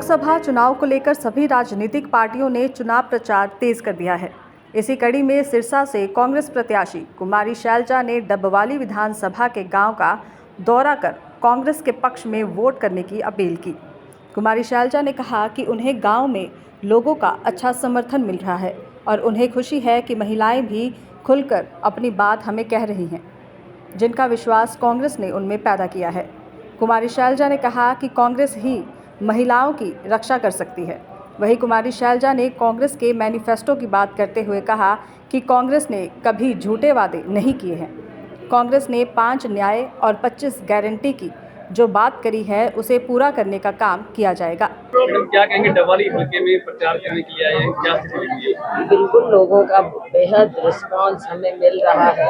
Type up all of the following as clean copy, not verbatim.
लोकसभा चुनाव को लेकर सभी राजनीतिक पार्टियों ने चुनाव प्रचार तेज कर दिया है। इसी कड़ी में सिरसा से कांग्रेस प्रत्याशी कुमारी शैलजा ने डबवाली विधानसभा के गांव का दौरा कर कांग्रेस के पक्ष में वोट करने की अपील की। कुमारी शैलजा ने कहा कि उन्हें गांव में लोगों का अच्छा समर्थन मिल रहा है और उन्हें खुशी है कि महिलाएं भी खुलकर अपनी बात हमें कह रही हैं, जिनका विश्वास कांग्रेस ने उनमें पैदा किया है। कुमारी शैलजा ने कहा कि कांग्रेस ही महिलाओं की रक्षा कर सकती है। वहीं कुमारी शैलजा ने कांग्रेस के मैनिफेस्टो की बात करते हुए कहा कि कांग्रेस ने कभी झूठे वादे नहीं किए हैं। कांग्रेस ने 5 न्याय और 25 गारंटी की जो बात करी है उसे पूरा करने का काम किया जाएगा। मैडम क्या कहेंगे, डबवाली हल्के में प्रचार करने के लिए आए हैं, क्या स्थिति लगी है? बिल्कुल लोगों का बेहद रिस्पांस हमें मिल रहा है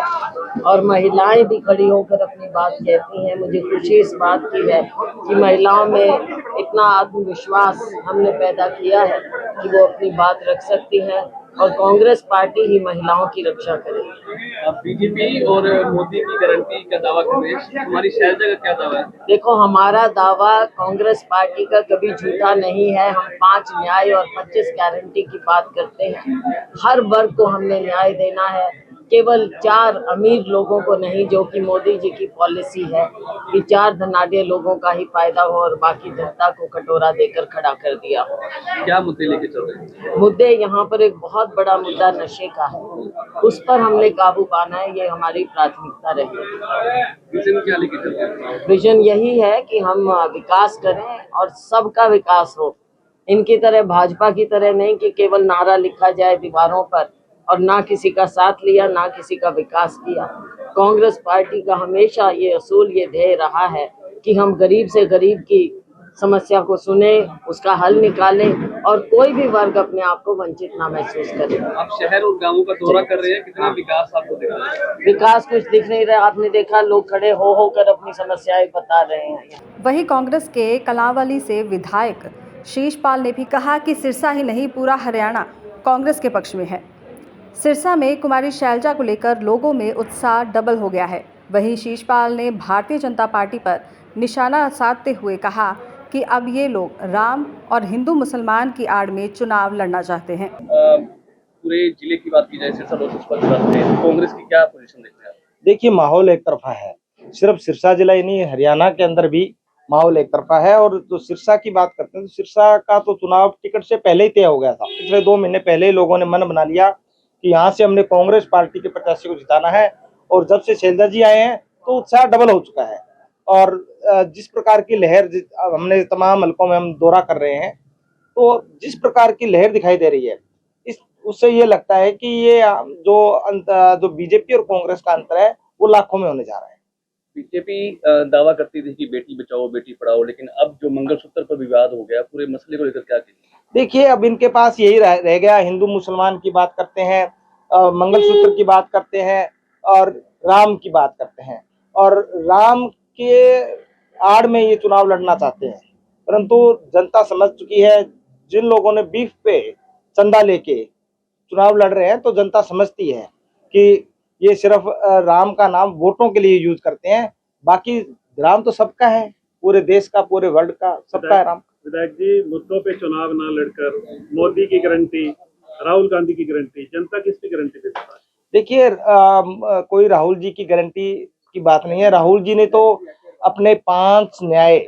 और महिलाएं भी खड़ी होकर अपनी बात कहती हैं। मुझे खुशी इस बात की है कि महिलाओं में इतना आत्मविश्वास हमने पैदा किया है कि वो अपनी बात रख सकती हैं और कांग्रेस पार्टी ही महिलाओं की रक्षा करेगी। आप बीजेपी और मोदी की गारंटी का दावा कर रहे हैं, हमारी शैलजा का क्या दावा है? देखो, हमारा दावा कांग्रेस पार्टी का कभी झूठा नहीं है। हम 5 न्याय और 25 गारंटी की बात करते हैं। हर वर्ग को हमने न्याय देना है, केवल 4 अमीर लोगों को नहीं, जो कि मोदी जी की पॉलिसी है कि 4 धनाढ्य लोगों का ही फायदा हो और बाकी जनता को कटोरा देकर खड़ा कर दिया हो। क्या मुद्दे लेके चल रहे हैं? मुद्दे यहाँ पर एक बहुत बड़ा मुद्दा नशे का है, उस पर हमने काबू पाना है। ये हमारी प्राथमिकता रहेगी। विजन क्या लेके चल रहे हैं? विजन यही है कि हम विकास करें और सबका विकास हो। इनकी तरह, भाजपा की तरह नहीं कि केवल नारा लिखा जाए दीवारों पर और ना किसी का साथ लिया, ना किसी का विकास किया। कांग्रेस पार्टी का हमेशा ये असूल, ये ध्येय रहा है कि हम गरीब से गरीब की समस्या को सुने, उसका हल निकालें और कोई भी वर्ग अपने आप को वंचित ना महसूस करे। आप शहर और गांवों का दौरा कर रहे हैं, कितना विकास आपको दिख रहा है? विकास कुछ दिख नहीं रहा। आपने देखा, लोग खड़े हो कर अपनी समस्याएं बता रहे हैं। वहीं कांग्रेस के कलांवाली से विधायक शीशपाल ने भी कहा कि सिरसा ही नहीं, पूरा हरियाणा कांग्रेस के पक्ष में है। सिरसा में कुमारी शैलजा को लेकर लोगों में उत्साह डबल हो गया है। वहीं शीशपाल ने भारतीय जनता पार्टी पर निशाना साधते हुए कहा कि अब ये लोग राम और हिंदू मुसलमान की आड़ में चुनाव लड़ना चाहते हैं। पूरे जिले की बात की जाए, सिरसा लोकसभा चुनाव में कांग्रेस की क्या पोजीशन देखते हैं? देखिए, माहौल एक तरफा है। सिर्फ सिरसा जिला ही नहीं, हरियाणा के अंदर भी माहौल एक तरफा है। और जो सिरसा की बात करते हैं तो सिरसा का तो चुनाव टिकट से पहले ही तय हो गया था। पिछले 2 महीने पहले ही लोगों ने मन बना लिया कि यहाँ से हमने कांग्रेस पार्टी के प्रत्याशी को जिताना है। और जब से शैलजा जी आए हैं तो उत्साह डबल हो चुका है। और जिस प्रकार की लहर हमने तमाम हलकों में हम दौरा कर रहे हैं, तो जिस प्रकार की लहर दिखाई दे रही है, इस उससे ये लगता है कि ये जो बीजेपी और कांग्रेस का अंतर है वो लाखों में होने जा रहा है। बीजेपी दावा करती थी कि बेटी बचाओ बेटी पढ़ाओ, लेकिन अब जो मंगलसूत्र पर विवाद हो गया, पूरे मसले को लेकर क्या कहेंगे? देखिए, अब इनके पास यही रह गया। हिंदू मुसलमान की बात करते हैं, मंगलसूत्र की बात करते हैं और राम की बात करते हैं। और राम के आड़ में ये चुनाव लड़ना चाहते हैं, परंतु जनता समझ चुकी है। जिन लोगों ने बीफ पे चंदा लेके चुनाव लड़ रहे हैं, तो जनता समझती है कि ये सिर्फ राम का नाम वोटों के लिए यूज करते हैं। बाकी राम तो सबका है, पूरे देश का, पूरे वर्ल्ड का, सबका है राम। विधायक जी, मुद्दों पे चुनाव ना लड़कर मोदी की गारंटी, राहुल गांधी की गारंटी, जनता किसकी गारंटी देता है? देखिए, कोई राहुल जी की गारंटी की बात नहीं है। राहुल जी ने तो अपने 5 न्याय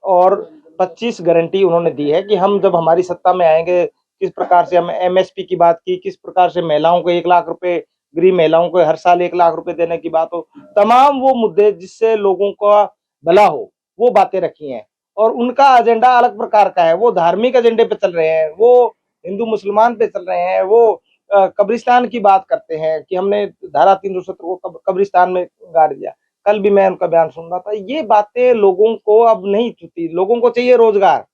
और 25 गारंटी उन्होंने दी है कि हम जब हमारी सत्ता में आएंगे, किस प्रकार से हम एमएसपी की बात की, किस प्रकार से महिलाओं को 1 लाख रुपए, गरीब महिलाओं को हर साल 1 लाख रुपए देने की बात हो, तमाम वो मुद्दे जिससे लोगों का भला हो, वो बातें रखी हैं। और उनका एजेंडा अलग प्रकार का है। वो धार्मिक एजेंडे पे चल रहे हैं, वो हिंदू मुसलमान पे चल रहे हैं, वो कब्रिस्तान की बात करते हैं कि हमने धारा 370 को कब्रिस्तान में गाड़ दिया। कल भी मैं उनका बयान सुन रहा था। ये बातें लोगों को अब नहीं छूती। लोगों को चाहिए रोजगार।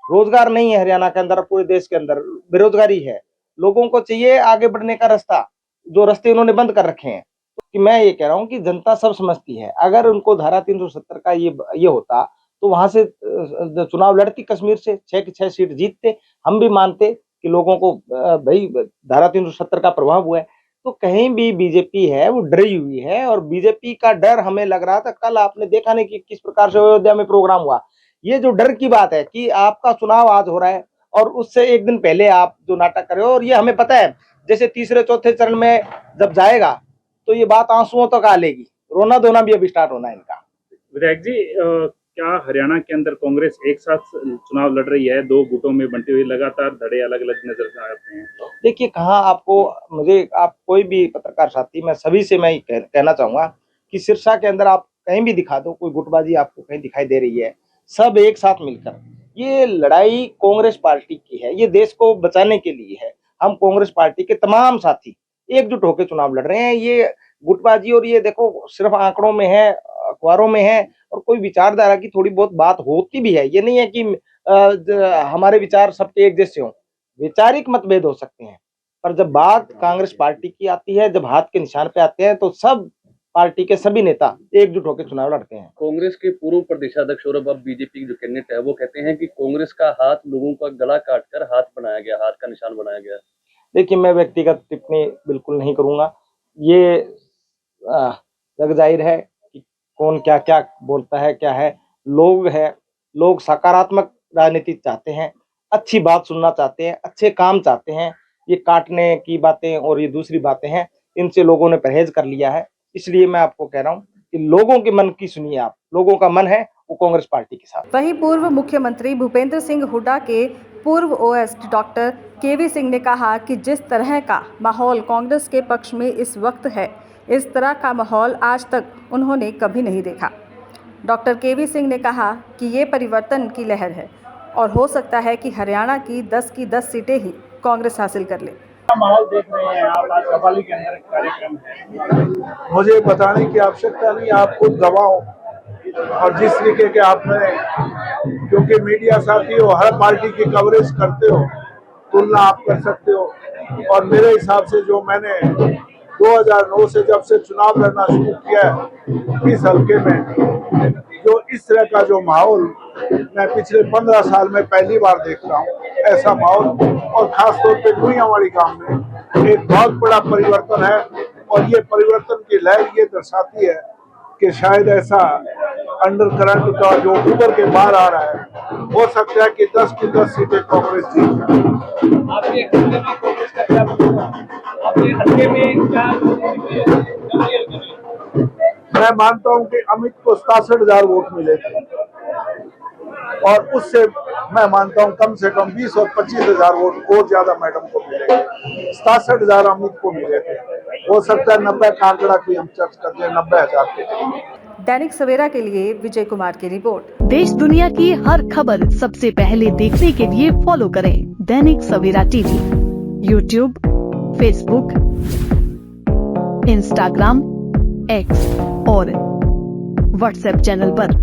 रोजगार नहीं है हरियाणा के अंदर, पूरे देश के अंदर बेरोजगारी है। लोगों को चाहिए आगे बढ़ने का रास्ता, जो रास्ते उन्होंने बंद कर रखे हैं। कि मैं ये कह रहा हूँ कि जनता सब समझती है। अगर उनको धारा 370 का ये होता तो वहां से चुनाव लड़ती, कश्मीर से 6 की 6 सीट जीतते। हम भी मानते कि लोगों को भाई धारा 370 का प्रभाव हुआ है। तो कहीं भी बीजेपी है वो डरी हुई है। और बीजेपी का डर हमें लग रहा था। कल आपने देखा नहीं कि किस प्रकार से अयोध्या में प्रोग्राम हुआ। ये जो डर की बात है कि आपका चुनाव आज हो रहा है और उससे एक दिन पहले आप जो नाटक कर रहे हो, और ये हमें पता है जैसे तीसरे चौथे चरण में जब जाएगा तो ये बात आंसुओं तक आ लेगी, रोना धोना भी अभी स्टार्ट होना है इनका। विधायक जी, क्या हरियाणा के अंदर कांग्रेस एक साथ चुनाव लड़ रही है, दो गुटों में बंटी हुई, लगातार धड़े अलग अलग नजर आते हैं? देखिए कहाँ आपको, मुझे आप कोई भी पत्रकार साथी, मैं सभी से मैं कहना चाहूंगा कि सिरसा के अंदर आप कहीं भी दिखा दो कोई गुटबाजी आपको कहीं दिखाई दे रही है। सब एक साथ मिलकर, ये लड़ाई कांग्रेस पार्टी की है, ये देश को बचाने के लिए है। हम कांग्रेस पार्टी के तमाम साथी एकजुट होकर चुनाव लड़ रहे हैं। ये गुटबाजी और ये देखो सिर्फ आंकड़ों में है, अखबारों में है, और कोई विचारधारा की थोड़ी बहुत बात होती भी है। ये नहीं है कि हमारे विचार सबके एक जैसे हों, वैचारिक मतभेद हो सकते हैं, पर जब बात कांग्रेस पार्टी की आती है, जब हाथ के निशान पे आते हैं, तो सब पार्टी के सभी नेता एकजुट होकर चुनाव लड़ते हैं। कांग्रेस के पूर्व प्रदेशाध्यक्ष और अब बीजेपी के जो कैंडिडेट है वो कहते हैं कि कांग्रेस का हाथ लोगों का गला काटकर हाथ बनाया गया, हाथ का निशान बनाया गया। देखिए मैं व्यक्तिगत टिप्पणी बिल्कुल नहीं करूंगा। ये जग जाहिर है कि कौन क्या क्या बोलता है, क्या है। लोग सकारात्मक राजनीति चाहते हैं, अच्छी बात सुनना चाहते हैं, अच्छे काम चाहते हैं। ये काटने की बातें और ये दूसरी बातें हैं, इनसे लोगों ने परहेज कर लिया है। इसलिए मैं आपको कह रहा हूँ कि लोगों के मन की सुनिए आप, लोगों का मन है वो कांग्रेस पार्टी के साथ। वहीं पूर्व मुख्यमंत्री भूपेंद्र सिंह हुड्डा के पूर्व ओएस डॉक्टर केवी सिंह ने कहा कि जिस तरह का माहौल कांग्रेस के पक्ष में इस वक्त है, इस तरह का माहौल आज तक उन्होंने कभी नहीं देखा। डॉक्टर केवी सिंह ने कहा कि ये परिवर्तन की लहर है और हो सकता है कि हरियाणा की 10 की 10 सीटें ही कांग्रेस हासिल कर ले। माहौल देख रहे हैं आप, आज कव्वाली के अंदर कार्यक्रम है। मुझे बताने की आवश्यकता नहीं, आप खुद गवाह हो। और जिस तरीके के आपने, क्योंकि मीडिया साथी हो, हर पार्टी की कवरेज करते हो, तुलना आप कर सकते हो। और मेरे हिसाब से जो मैंने 2009 से जब से चुनाव लड़ना शुरू किया है इस हल्के में, जो इस तरह का जो माहौल मैं पिछले 15 साल में पहली बार देख रहा हूँ, ऐसा माहौल, और खासतौर पे दुनियावाड़ी गांव में एक बहुत बड़ा परिवर्तन है। और ये परिवर्तन की लहर ये दर्शाती है कि शायद ऐसा अंडर करंट का जो उभर के बाहर आ रहा है, हो सकता है कि 10 की 10 सीटें कांग्रेस जीत। आपके हल्के में कांग्रेस का क्या मतलब है? आपके हल्के में क्या मैं मानता हूं कि अमित को 67,000 वोट मिले थे, और उससे मैं मानता हूं कम से कम 20 और 25,000 वोट और ज्यादा मैडम को मिले। 67,000 अमित को मिले थे, हो सकता है 90 का आंकड़ा की हम चर्चा करते हैं, 90,000 के। दैनिक सवेरा के लिए विजय कुमार की रिपोर्ट। देश दुनिया की हर खबर सबसे पहले देखने के लिए फॉलो करें Dainik Savera TV, YouTube, Facebook, Instagram, X और व्हाट्सएप चैनल पर।